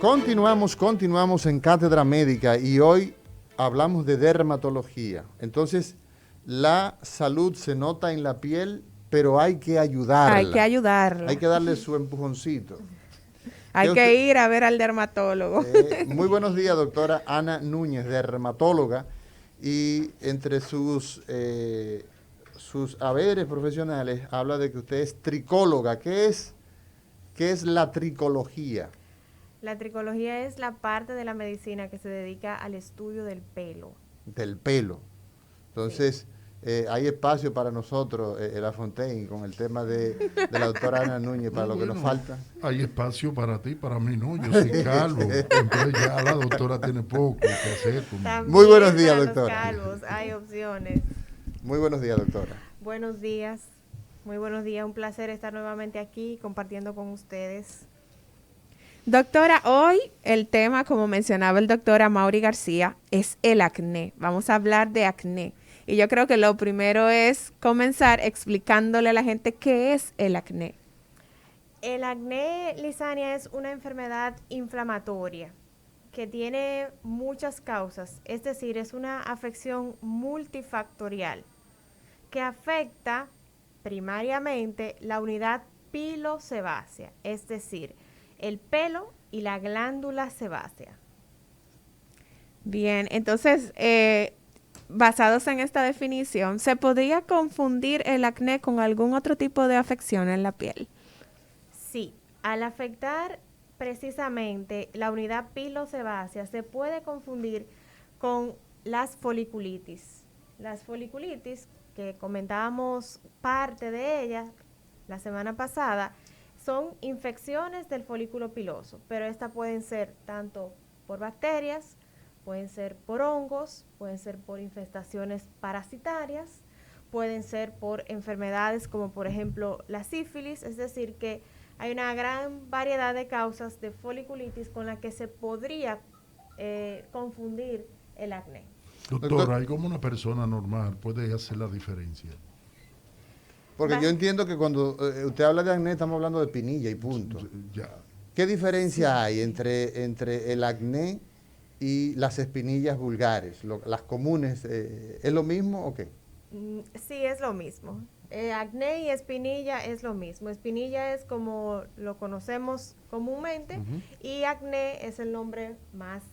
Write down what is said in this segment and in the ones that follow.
Continuamos en Cátedra Médica y hoy hablamos de dermatología. Entonces, la salud se nota en la piel, pero hay que ayudarla. Hay que ayudarla. Hay que darle su empujoncito. Hay que ir a ver al dermatólogo. Muy buenos días, doctora Ana Núñez, dermatóloga, y entre sus haberes profesionales habla de que usted es tricóloga. ¿Qué es la tricología? La tricología es la parte de la medicina que se dedica al estudio del pelo. Del pelo. Entonces, hay espacio para nosotros, La Fontaine, con el tema de la doctora Ana Núñez, para lo que nos falta. Hay espacio para ti, para mí no, yo soy calvo. Entonces ya la doctora tiene poco que hacer conmigo. Muy buenos días, para doctora. Los calvos hay opciones. Muy buenos días, doctora. Buenos días, muy buenos días. Un placer estar nuevamente aquí compartiendo con ustedes. Doctora, hoy el tema, como mencionaba el doctor Amaury García, es el acné. Vamos a hablar de acné. Y yo creo que lo primero es comenzar explicándole a la gente qué es el acné. El acné, Lisania, es una enfermedad inflamatoria que tiene muchas causas, es decir, es una afección multifactorial que afecta primariamente la unidad pilosebácea, es decir, el pelo y la glándula sebácea. Bien, entonces, basados en esta definición, ¿se podría confundir el acné con algún otro tipo de afección en la piel? Sí, al afectar precisamente la unidad pilosebácea se puede confundir con las foliculitis. Las foliculitis, que comentábamos parte de ellas la semana pasada, son infecciones del folículo piloso, pero estas pueden ser tanto por bacterias, pueden ser por hongos, pueden ser por infestaciones parasitarias, pueden ser por enfermedades como por ejemplo la sífilis, es decir que hay una gran variedad de causas de foliculitis con la que se podría confundir el acné. Doctora, ¿hay como una persona normal puede hacer la diferencia? Porque yo entiendo que cuando usted habla de acné estamos hablando de espinilla y punto. Ya. ¿Qué diferencia hay entre el acné y las espinillas vulgares, las comunes? ¿Es lo mismo o qué? Sí, es lo mismo. Acné y espinilla es lo mismo. Espinilla es como lo conocemos comúnmente y acné es el nombre más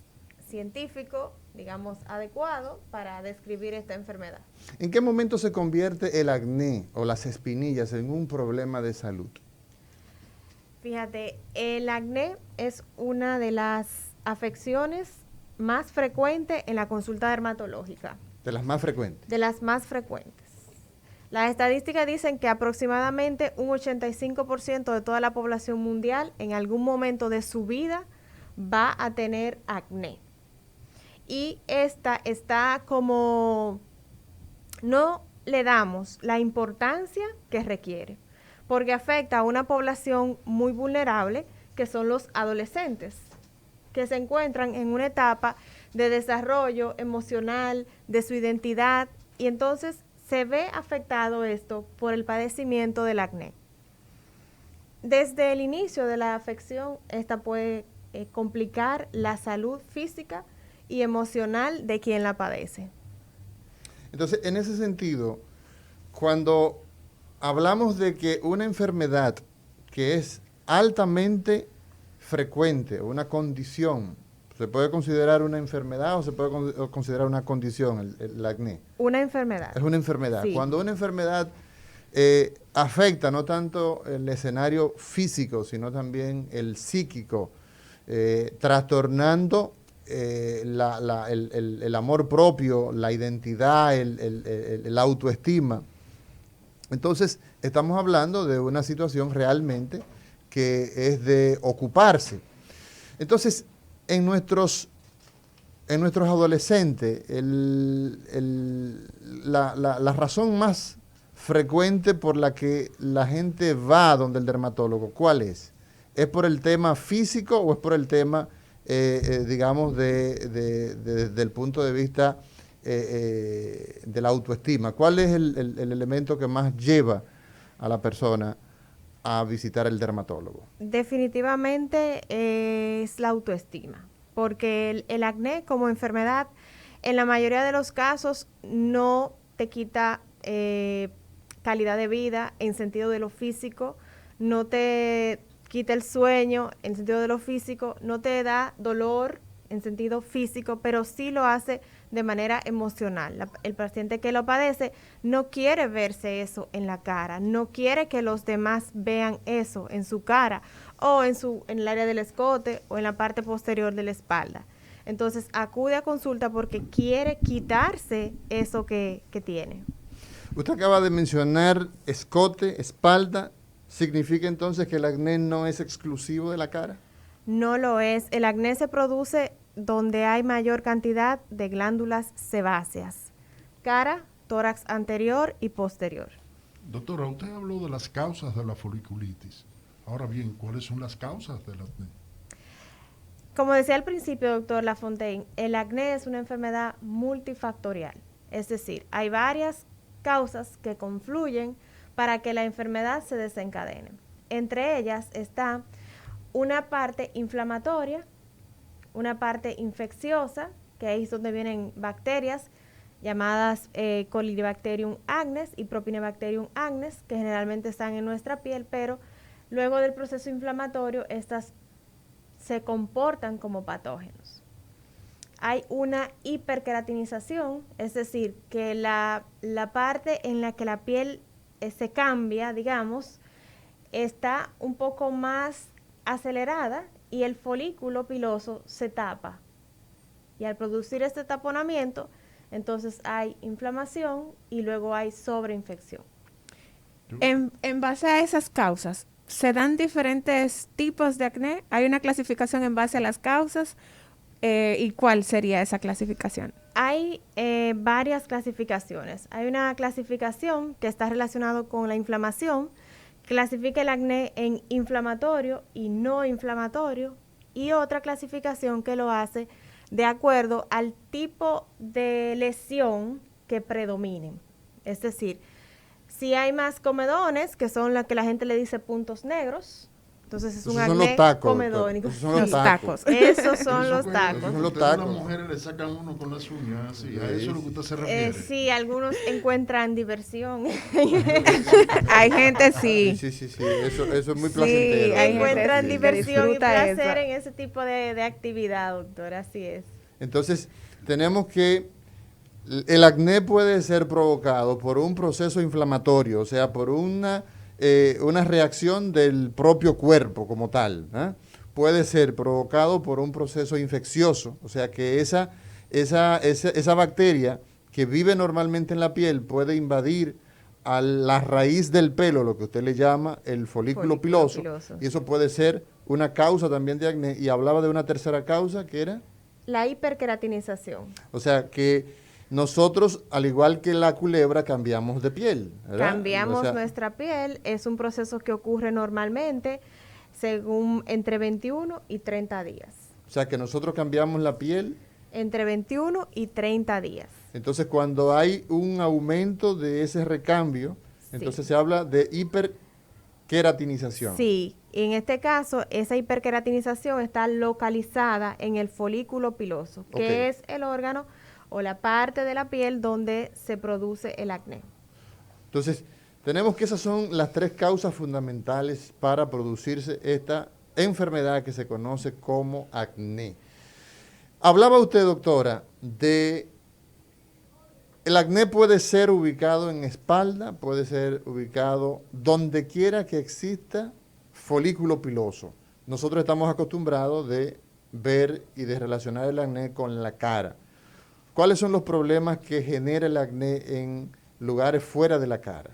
científico, digamos, adecuado para describir esta enfermedad. ¿En qué momento se convierte el acné o las espinillas en un problema de salud? Fíjate, el acné es una de las afecciones más frecuentes en la consulta dermatológica. De las más frecuentes. De las más frecuentes. Las estadísticas dicen que aproximadamente un 85% de toda la población mundial en algún momento de su vida va a tener acné. Y esta está como, no le damos la importancia que requiere, porque afecta a una población muy vulnerable, que son los adolescentes, que se encuentran en una etapa de desarrollo emocional, de su identidad, y entonces se ve afectado esto por el padecimiento del acné. Desde el inicio de la afección, esta puede complicar la salud física y emocional de quien la padece. Entonces, en ese sentido, cuando hablamos de que una enfermedad que es altamente frecuente, una condición, ¿se puede considerar una enfermedad o se puede considerar una condición, el acné? Una enfermedad. Es una enfermedad. Sí. Cuando una enfermedad afecta no tanto el escenario físico, sino también el psíquico, trastornando el amor propio, la identidad, la autoestima. Entonces, estamos hablando de una situación realmente que es de ocuparse. Entonces, en nuestros adolescentes, la razón más frecuente por la que la gente va donde el dermatólogo, ¿cuál es? ¿Es por el tema físico o es por el tema, digamos, desde el punto de vista de la autoestima? ¿Cuál es el elemento que más lleva a la persona a visitar el dermatólogo? Definitivamente es la autoestima, porque el acné como enfermedad en la mayoría de los casos no te quita calidad de vida en sentido de lo físico, no te quita el sueño en sentido de lo físico, no te da dolor en sentido físico, pero sí lo hace de manera emocional. El paciente que lo padece no quiere verse eso en la cara, no quiere que los demás vean eso en su cara o en el área del escote o en la parte posterior de la espalda. Entonces acude a consulta porque quiere quitarse eso que tiene. Usted acaba de mencionar escote, espalda. ¿Significa entonces que el acné no es exclusivo de la cara? No lo es. El acné se produce donde hay mayor cantidad de glándulas sebáceas. Cara, tórax anterior y posterior. Doctora, usted habló de las causas de la foliculitis. Ahora bien, ¿cuáles son las causas del acné? Como decía al principio, doctor Lafontaine, el acné es una enfermedad multifactorial. Es decir, hay varias causas que confluyen para que la enfermedad se desencadene. Entre ellas está una parte inflamatoria, una parte infecciosa, que ahí es donde vienen bacterias llamadas Colibacterium acnes y Propionibacterium acnes, que generalmente están en nuestra piel, pero luego del proceso inflamatorio estas se comportan como patógenos. Hay una hiperqueratinización, es decir, que la parte en la que la piel se cambia, digamos, está un poco más acelerada y el folículo piloso se tapa. Y al producir este taponamiento, entonces hay inflamación y luego hay sobreinfección. En base a esas causas, ¿se dan diferentes tipos de acné? ¿Hay una clasificación en base a las causas? ¿Y cuál sería esa clasificación? Hay varias clasificaciones. Hay una clasificación que está relacionada con la inflamación, clasifica el acné en inflamatorio y no inflamatorio, y otra clasificación que lo hace de acuerdo al tipo de lesión que predominen. Es decir, si hay más comedones, que son las que la gente le dice puntos negros, entonces es un acné comedónico. Esos son los tacos. Esos son los tacos. Son los Ustedes tacos. las mujeres le sacan uno con las uñas, así, a eso es lo que usted se refiere. Sí, algunos encuentran diversión. Hay gente sí. Sí, eso es muy Sí, placentero. hay Encuentran gente diversión y disfruta placer eso. en ese tipo de actividad, doctor, así es. Entonces, tenemos que el acné puede ser provocado por un proceso inflamatorio, o sea, por una reacción del propio cuerpo como tal. Puede ser provocado por un proceso infeccioso, o sea, que esa bacteria que vive normalmente en la piel puede invadir a la raíz del pelo, lo que usted le llama el folículo piloso, y eso puede ser una causa también de acné. Y hablaba de una tercera causa, que era la hiperqueratinización. O sea, que nosotros, al igual que la culebra, cambiamos de piel, ¿verdad? Cambiamos O sea, nuestra piel, es un proceso que ocurre normalmente según entre 21 y 30 días. O sea, que nosotros cambiamos la piel. Entre 21 y 30 días. Entonces, cuando hay un aumento de ese recambio, entonces se habla de hiperqueratinización. Sí, en este caso, esa hiperqueratinización está localizada en el folículo piloso, que es el órgano o la parte de la piel donde se produce el acné. Entonces, tenemos que esas son las tres causas fundamentales para producirse esta enfermedad que se conoce como acné. Hablaba usted, doctora, de el acné puede ser ubicado en espalda, puede ser ubicado donde quiera que exista folículo piloso. Nosotros estamos acostumbrados de ver y de relacionar el acné con la cara. ¿Cuáles son los problemas que genera el acné en lugares fuera de la cara?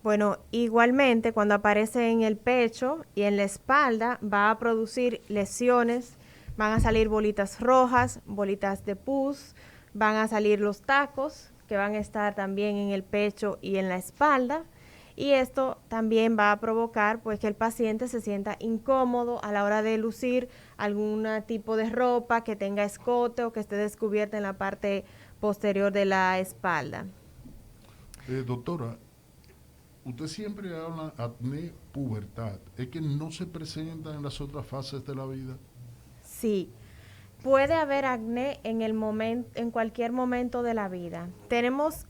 Bueno, igualmente cuando aparece en el pecho y en la espalda va a producir lesiones, van a salir bolitas rojas, bolitas de pus, van a salir los tacos que van a estar también en el pecho y en la espalda. Y esto también va a provocar pues que el paciente se sienta incómodo a la hora de lucir algún tipo de ropa que tenga escote o que esté descubierta en la parte posterior de la espalda. Doctora, usted siempre habla acné, pubertad. ¿Es que no se presenta en las otras fases de la vida? Sí, puede haber acné en cualquier momento de la vida. Tenemos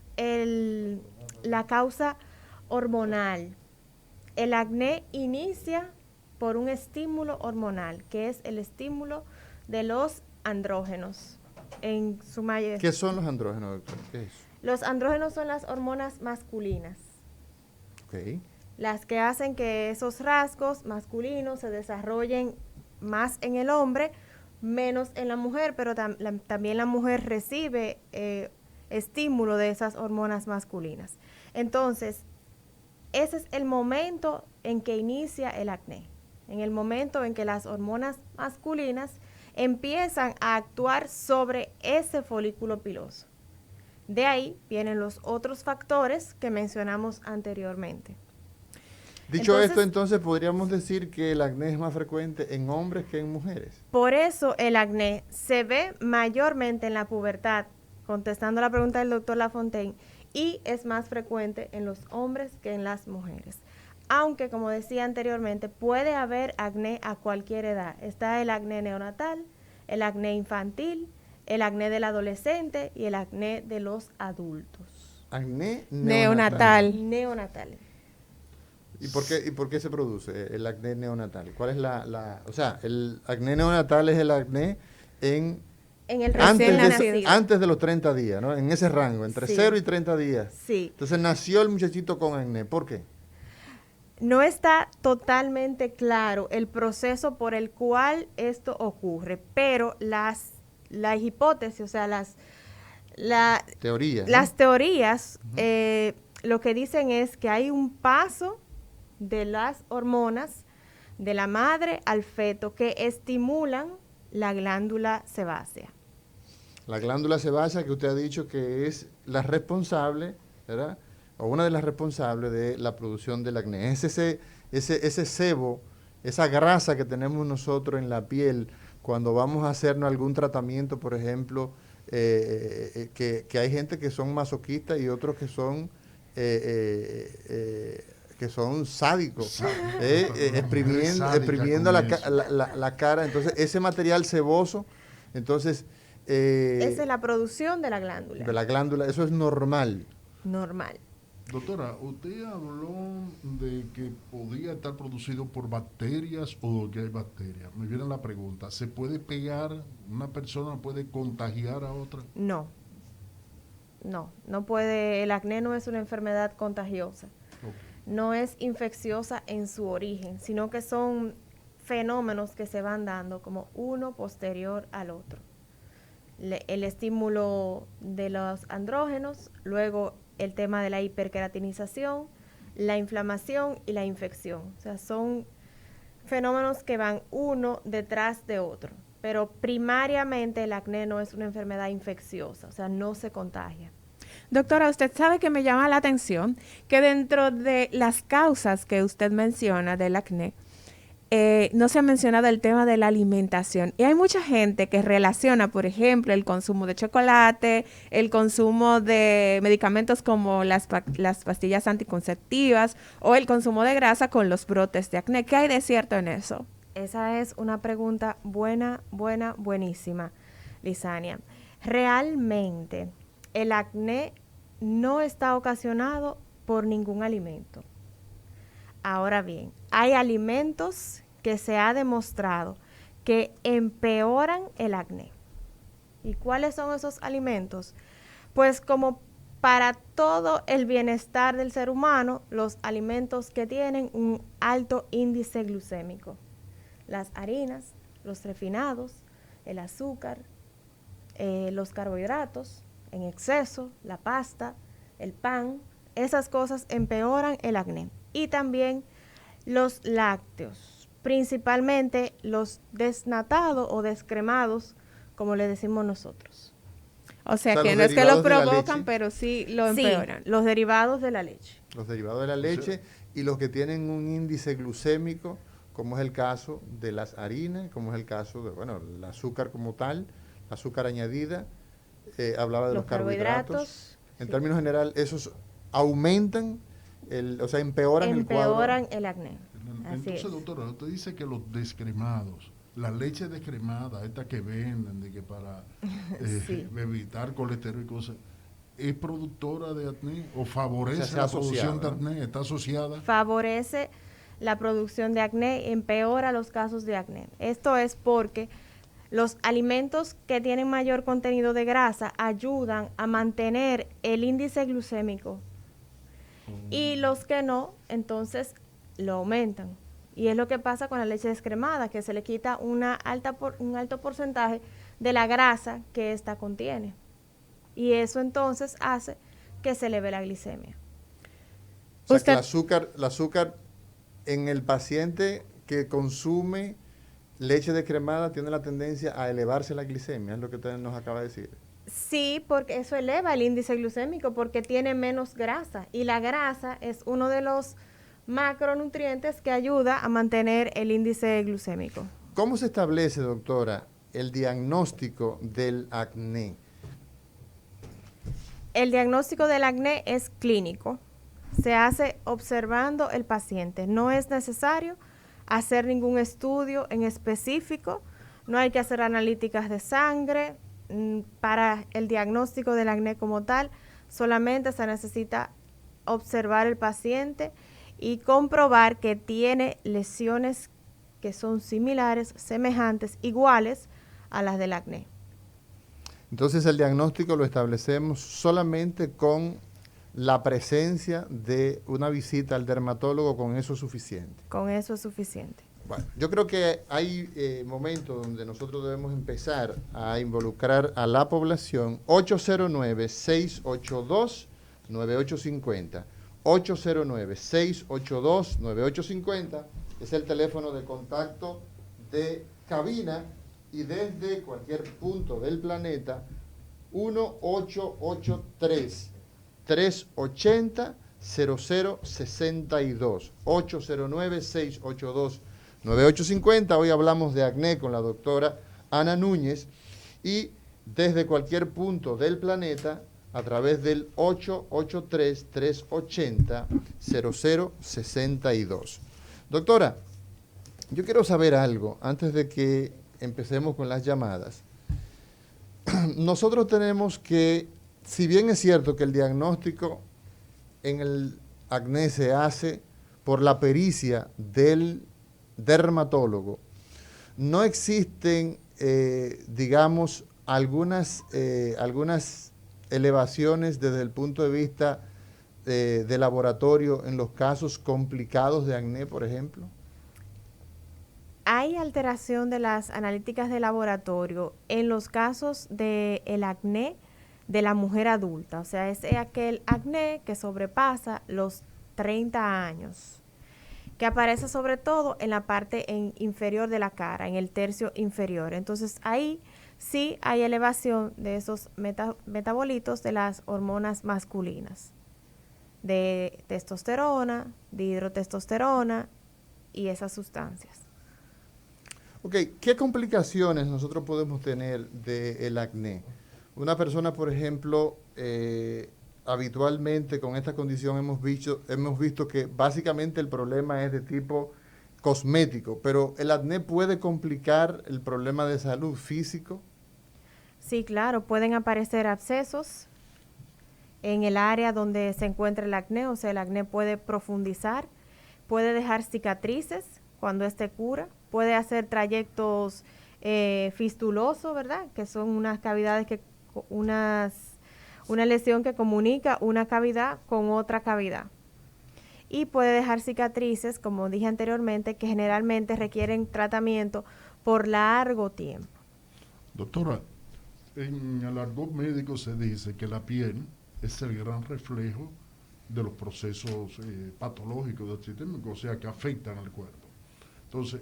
la causa hormonal. El acné inicia por un estímulo hormonal, que es el estímulo de los andrógenos. En su mayoría. ¿Qué son los andrógenos, doctor? ¿Qué es? Los andrógenos son las hormonas masculinas, Ok. las que hacen que esos rasgos masculinos se desarrollen más en el hombre, menos en la mujer, pero también la mujer recibe estímulo de esas hormonas masculinas. Entonces, ese es el momento en que inicia el acné, en el momento en que las hormonas masculinas empiezan a actuar sobre ese folículo piloso. De ahí vienen los otros factores que mencionamos anteriormente. Dicho esto, entonces podríamos decir que el acné es más frecuente en hombres que en mujeres. Por eso el acné se ve mayormente en la pubertad, contestando la pregunta del doctor Lafontaine, y es más frecuente en los hombres que en las mujeres. Aunque, como decía anteriormente, puede haber acné a cualquier edad. Está el acné neonatal, el acné infantil, el acné del adolescente y el acné de los adultos. Acné Neonatal. Neonatal. ¿Y por qué se produce el acné neonatal? ¿Cuál es o sea, el acné neonatal es el acné en el recién nacido. Antes de los 30 días, ¿no? En ese rango, entre 0 y 30 días. Sí. Entonces nació el muchachito con acné. ¿Por qué? No está totalmente claro el proceso por el cual esto ocurre, pero las hipótesis, o sea, las Teoría, ¿no? Las teorías lo que dicen es que hay un paso de las hormonas de la madre al feto que estimulan la glándula sebácea. La glándula sebácea que usted ha dicho que es la responsable, ¿verdad? O una de las responsables de la producción del acné. Es ese sebo, esa grasa que tenemos nosotros en la piel cuando vamos a hacernos algún tratamiento, por ejemplo, que hay gente que son masoquistas y otros que son sádicos, exprimiendo la cara. Entonces, ese material seboso, entonces... esa es la producción de la glándula. De la glándula, eso es normal. Normal. Doctora, usted habló de que podía estar producido por bacterias o que hay bacterias. Me viene la pregunta, ¿se puede pegar? ¿Una persona puede contagiar a otra? No puede. El acné no es una enfermedad contagiosa. Okay. No es infecciosa en su origen, sino que son fenómenos que se van dando como uno posterior al otro. El estímulo de los andrógenos, luego el tema de la hiperqueratinización, la inflamación y la infección. O sea, son fenómenos que van uno detrás de otro. Pero primariamente el acné no es una enfermedad infecciosa, o sea, no se contagia. Doctora, usted sabe que me llama la atención que dentro de las causas que usted menciona del acné, no se ha mencionado el tema de la alimentación. Y hay mucha gente que relaciona, por ejemplo, el consumo de chocolate, el consumo de medicamentos como las pastillas anticonceptivas o el consumo de grasa con los brotes de acné. ¿Qué hay de cierto en eso? Esa es una pregunta buenísima, Lizania. Realmente, el acné no está ocasionado por ningún alimento. Ahora bien, hay alimentos que se ha demostrado que empeoran el acné. ¿Y cuáles son esos alimentos? Pues como para todo el bienestar del ser humano, los alimentos que tienen un alto índice glucémico. Las harinas, los refinados, el azúcar, los carbohidratos en exceso, la pasta, el pan, esas cosas empeoran el acné. Y también los lácteos, principalmente los desnatados o descremados, como le decimos nosotros. O sea que no es que lo provocan, pero sí lo empeoran. Sí, los derivados de la leche. Los derivados de la leche y los que tienen un índice glucémico, como es el caso de las harinas, como es el caso de, el azúcar como tal, la azúcar añadida, hablaba de los carbohidratos. En términos general, esos aumentan o sea, empeoran el cuadro. Empeoran el acné. Así Entonces, es. doctora, usted dice que los descremados, la leche descremada, esta que venden de que para Sí. evitar colesterol y cosas, ¿es productora de acné o O favorece sea, la está producción de asociada. acné? ¿Está asociada? Favorece la producción de acné, empeora los casos de acné. Esto es porque los alimentos que tienen mayor contenido de grasa ayudan a mantener el índice glucémico y los que no, entonces lo aumentan. Y es lo que pasa con la leche descremada, que se le quita un alto porcentaje de la grasa que ésta contiene. Y eso entonces hace que se eleve la glicemia. O sea, que Usted- el azúcar en el paciente que consume leche descremada tiene la tendencia a elevarse la glicemia, es lo que usted nos acaba de decir. Sí, porque eso eleva el índice glucémico porque tiene menos grasa y la grasa es uno de los macronutrientes que ayuda a mantener el índice glucémico. ¿Cómo se establece, doctora, el diagnóstico del acné? El diagnóstico del acné es clínico. Se hace observando el paciente. No es necesario hacer ningún estudio en específico. No hay que hacer analíticas de sangre. Para el diagnóstico del acné como tal, solamente se necesita observar el paciente y comprobar que tiene lesiones que son similares, semejantes, iguales a las del acné. Entonces el diagnóstico lo establecemos solamente con la presencia de una visita al dermatólogo, con eso es suficiente. Con eso es suficiente. Bueno, yo creo que hay momentos donde nosotros debemos empezar a involucrar a la población. 809-682-9850. 809-682-9850 es el teléfono de contacto de cabina y desde cualquier punto del planeta 1883-380-0062. 809-682-9850. Hoy hablamos de acné con la doctora Ana Núñez y desde cualquier punto del planeta a través del 883-380-0062. Doctora, yo quiero saber algo antes de que empecemos con las llamadas. Nosotros tenemos que, si bien es cierto que el diagnóstico en el acné se hace por la pericia del dermatólogo, no existen, digamos, algunas elevaciones desde el punto de vista de laboratorio en los casos complicados de acné, por ejemplo. Hay alteración de las analíticas de laboratorio en los casos del acné de la mujer adulta, o sea, es aquel acné que sobrepasa los 30 años, que aparece sobre todo en la parte inferior de la cara, en el tercio inferior. Entonces ahí sí hay elevación de esos metabolitos de las hormonas masculinas, de testosterona, de hidrotestosterona y esas sustancias. Ok, ¿qué complicaciones nosotros podemos tener del acné? Una persona, por ejemplo, habitualmente con esta condición hemos visto que básicamente el problema es de tipo cosmético, pero ¿el acné puede complicar el problema de salud físico? Sí, claro, pueden aparecer abscesos en el área donde se encuentra el acné, o sea, el acné puede profundizar, puede dejar cicatrices cuando este cura, puede hacer trayectos fistulosos, ¿verdad? Que son unas cavidades una lesión que comunica una cavidad con otra cavidad. Y puede dejar cicatrices, como dije anteriormente, que generalmente requieren tratamiento por largo tiempo. Doctora, en el argot médico se dice que la piel es el gran reflejo de los procesos patológicos del sistema, o sea, que afectan al cuerpo. Entonces,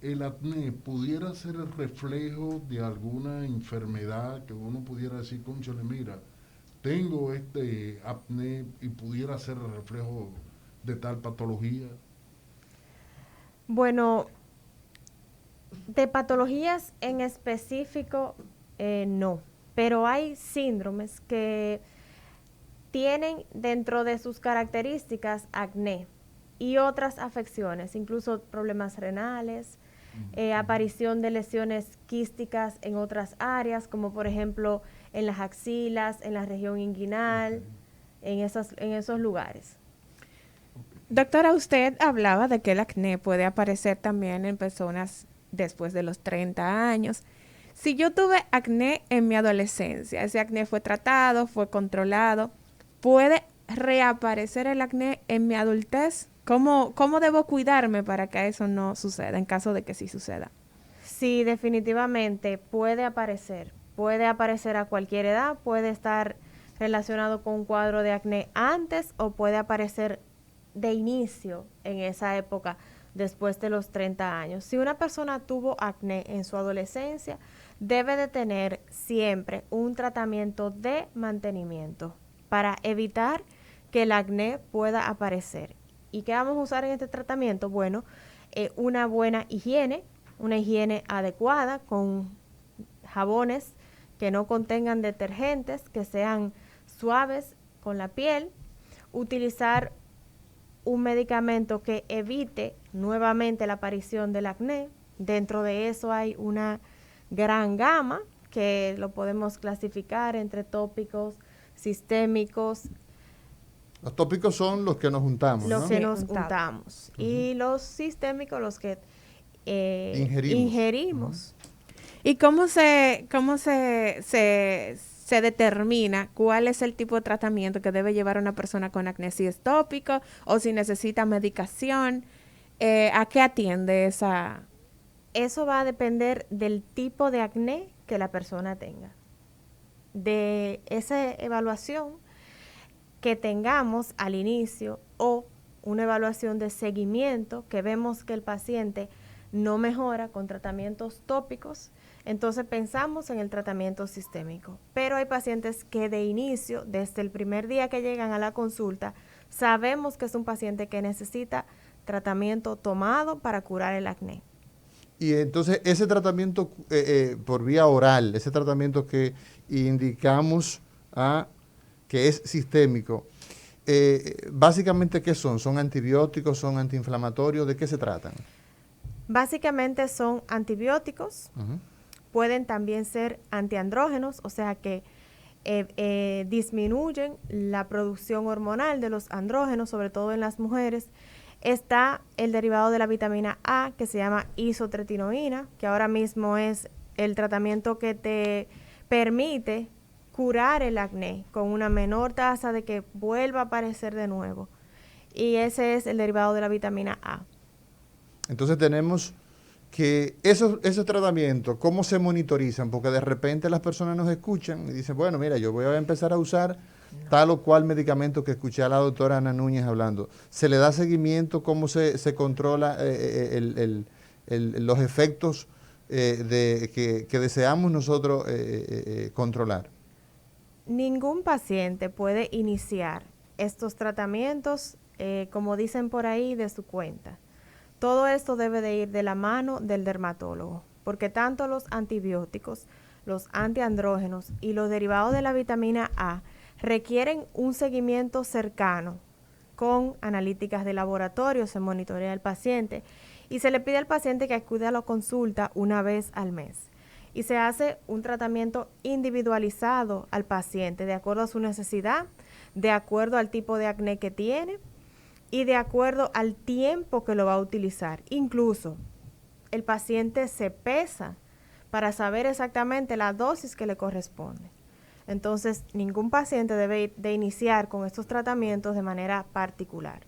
¿el acné pudiera ser el reflejo de alguna enfermedad que uno pudiera decir, cónchale, mira, tengo este acné y pudiera ser el reflejo de tal patología? Bueno, de patologías en específico, no, pero hay síndromes que tienen dentro de sus características acné y otras afecciones, incluso problemas renales, aparición de lesiones quísticas en otras áreas, como por ejemplo en las axilas, en la región inguinal, en esos lugares. Doctora, usted hablaba de que el acné puede aparecer también en personas después de los 30 años. Si yo tuve acné en mi adolescencia, ese acné fue tratado, fue controlado, ¿puede reaparecer el acné en mi adultez? ¿Cómo debo cuidarme para que eso no suceda, en caso de que sí suceda? Sí, definitivamente puede aparecer a cualquier edad, puede estar relacionado con un cuadro de acné antes o puede aparecer de inicio en esa época después de los 30 años. Si una persona tuvo acné en su adolescencia, debe de tener siempre un tratamiento de mantenimiento para evitar que el acné pueda aparecer. ¿Y qué vamos a usar en este tratamiento? Bueno, una buena higiene, una higiene adecuada con jabones que no contengan detergentes, que sean suaves con la piel, utilizar un medicamento que evite nuevamente la aparición del acné. Dentro de eso hay una gran gama que lo podemos clasificar entre tópicos, sistémicos. Los tópicos son los que nos untamos, Los ¿no? que nos untamos. Y los sistémicos, los que ingerimos. ¿Y cómo se determina cuál es el tipo de tratamiento que debe llevar una persona con acné? Si es tópico o si necesita medicación, ¿a qué atiende esa? Eso va a depender del tipo de acné que la persona tenga. De esa evaluación que tengamos al inicio o una evaluación de seguimiento que vemos que el paciente no mejora con tratamientos tópicos, entonces pensamos en el tratamiento sistémico. Pero hay pacientes que de inicio, desde el primer día que llegan a la consulta, sabemos que es un paciente que necesita tratamiento tomado para curar el acné. Y entonces ese tratamiento por vía oral, ese tratamiento que indicamos que es sistémico, básicamente ¿qué son? ¿Son antibióticos? ¿Son antiinflamatorios? ¿De qué se tratan? Básicamente son antibióticos, pueden también ser antiandrógenos, o sea que disminuyen la producción hormonal de los andrógenos, sobre todo en las mujeres. Está el derivado de la vitamina A que se llama isotretinoína, que ahora mismo es el tratamiento que te permite curar el acné con una menor tasa de que vuelva a aparecer de nuevo. Y ese es el derivado de la vitamina A. Entonces tenemos que esos tratamientos, ¿cómo se monitorizan? Porque de repente las personas nos escuchan y dicen, bueno, mira, yo voy a empezar a usar tal o cual medicamento que escuché a la doctora Ana Núñez hablando. ¿Se le da seguimiento? ¿Cómo se controla los efectos que deseamos nosotros controlar? Ningún paciente puede iniciar estos tratamientos, como dicen por ahí, de su cuenta. Todo esto debe de ir de la mano del dermatólogo, porque tanto los antibióticos, los antiandrógenos y los derivados de la vitamina A requieren un seguimiento cercano con analíticas de laboratorio, se monitorea al paciente y se le pide al paciente que acude a la consulta una vez al mes. Y se hace un tratamiento individualizado al paciente de acuerdo a su necesidad, de acuerdo al tipo de acné que tiene y de acuerdo al tiempo que lo va a utilizar. Incluso el paciente se pesa para saber exactamente la dosis que le corresponde. Entonces, ningún paciente debe de iniciar con estos tratamientos de manera particular,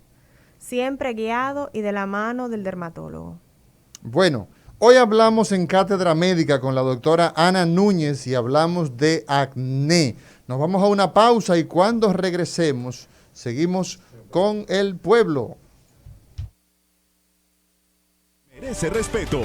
siempre guiado y de la mano del dermatólogo. Bueno, hoy hablamos en Cátedra Médica con la doctora Ana Núñez y hablamos de acné. Nos vamos a una pausa y cuando regresemos, seguimos con el pueblo. Merece respeto.